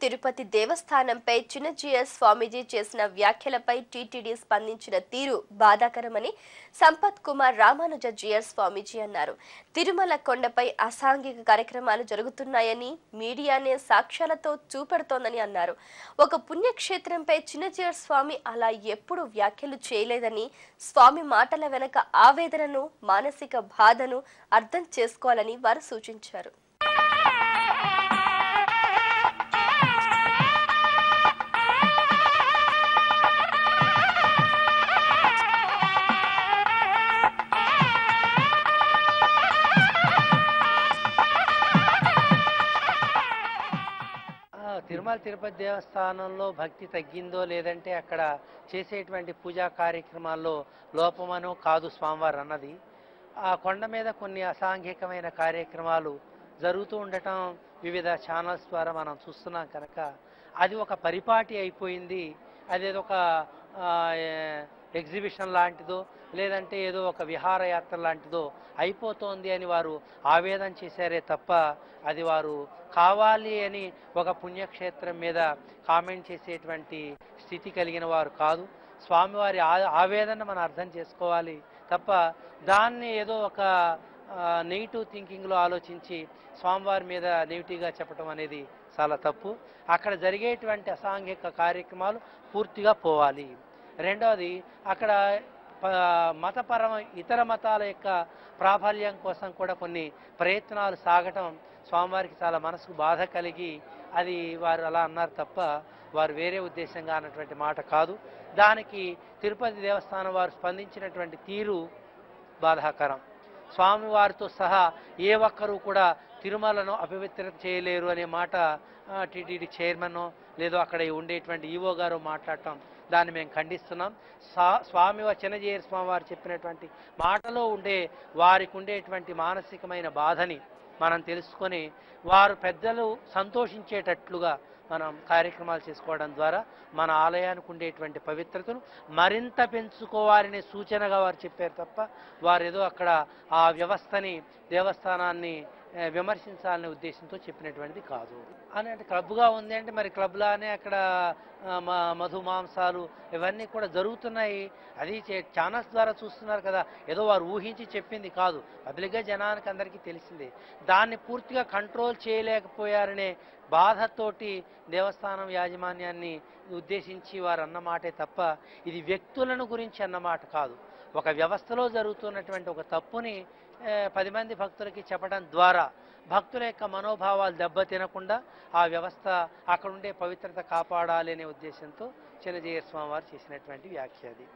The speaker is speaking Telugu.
తిరుపతి దేవస్థానంపై చిన్నజీయ స్వామీజీ చేసిన వ్యాఖ్యలపై టీటీడీ స్పందించిన తీరు బాధాకరమని సంపత్ కుమార్ రామానుజ జీయర్ స్వామీజీ అన్నారు. తిరుమల కొండపై అసాంఘిక కార్యక్రమాలు జరుగుతున్నాయని మీడియానే సాక్ష్యాలతో చూపెడుతోందని అన్నారు. ఒక పుణ్యక్షేత్రంపై చిన్నజీయర్ స్వామి అలా ఎప్పుడు వ్యాఖ్యలు చేయలేదని, స్వామి మాటల వెనక ఆవేదనను, మానసిక బాధను అర్థం చేసుకోవాలని వారు సూచించారు. తిరుమల తిరుపతి దేవస్థానంలో భక్తి తగ్గిందో లేదంటే అక్కడ చేసేటువంటి పూజా కార్యక్రమాల్లో లోపమనో కాదు స్వామివారు అన్నది. ఆ కొండ మీద కొన్ని అసాంఘికమైన కార్యక్రమాలు జరుగుతూ ఉండటం వివిధ ఛానల్స్ ద్వారా మనం చూస్తున్నాం కనుక అది ఒక పరిపాటి అయిపోయింది. అదేదో ఒక ఎగ్జిబిషన్ లాంటిదో లేదంటే ఏదో ఒక విహారయాత్ర లాంటిదో అయిపోతోంది అని వారు ఆవేదన చేశారే తప్ప అది వారు కావాలి అని ఒక పుణ్యక్షేత్రం మీద కామెంట్ చేసేటువంటి స్థితి కలిగిన వారు కాదు. స్వామివారి ఆవేదన మనం అర్థం చేసుకోవాలి తప్ప దాన్ని ఏదో ఒక నెగిటివ్ థింకింగ్లో ఆలోచించి స్వామివారి మీద నెగిటివ్గా చెప్పడం అనేది చాలా తప్పు. అక్కడ జరిగేటువంటి అసాంఘిక కార్యక్రమాలు పూర్తిగా పోవాలి. రెండవది, అక్కడ ఇతర మతాల యొక్క ప్రాబల్యం కోసం కూడా కొన్ని ప్రయత్నాలు సాగటం స్వామివారికి చాలా మనసుకు బాధ కలిగి అది వారు అలా అన్నారు తప్ప వారు వేరే ఉద్దేశంగా అన్నటువంటి మాట కాదు. దానికి తిరుపతి దేవస్థానం వారు స్పందించినటువంటి తీరు బాధాకరం. స్వామివారితో సహా ఏ ఒక్కరూ కూడా తిరుమలను అపవిత్రత చేయలేరు అనే మాట టీటీడీ చైర్మన్ లేదో అక్కడ ఉండేటువంటి ఈవో గారు మాట్లాడటం దాన్ని మేము ఖండిస్తున్నాం. చిన్నజీయ స్వామివారు చెప్పినటువంటి మాటలో వారికి ఉండేటువంటి మానసికమైన బాధని మనం తెలుసుకొని వారు పెద్దలు సంతోషించేటట్లుగా మనం కార్యక్రమాలు చేసుకోవడం ద్వారా మన ఆలయానికి ఉండేటువంటి పవిత్రతను మరింత పెంచుకోవాలనే సూచనగా వారు చెప్పారు తప్ప వారు ఏదో అక్కడ ఆ వ్యవస్థని దేవస్థానాన్ని విమర్శించాలనే ఉద్దేశంతో చెప్పినటువంటిది కాదు. అంటే క్లబ్గా ఉంది అంటే మరి క్లబ్లానే అక్కడ మధు మాంసాలు ఇవన్నీ కూడా జరుగుతున్నాయి. అది ఛానల్స్ ద్వారా చూస్తున్నారు కదా, ఏదో వారు ఊహించి చెప్పింది కాదు, పబ్లిక్గా జనానికి అందరికీ తెలిసిందే. దాన్ని పూర్తిగా కంట్రోల్ చేయలేకపోయారనే బాధతోటి దేవస్థానం యాజమాన్యాన్ని ఉద్దేశించి వారు అన్నమాటే తప్ప ఇది వ్యక్తులను గురించి అన్నమాట కాదు. ఒక వ్యవస్థలో జరుగుతున్నటువంటి ఒక తప్పుని 10 మంది భక్తులకి చెప్పడం ద్వారా భక్తుల యొక్క మనోభావాలు దెబ్బతినకుండా ఆ వ్యవస్థ అక్కడ ఉండే పవిత్రత కాపాడాలి అనే ఉద్దేశంతో చిన్నజీయ స్వామి వారు చేసినటువంటి వ్యాఖ్య అది.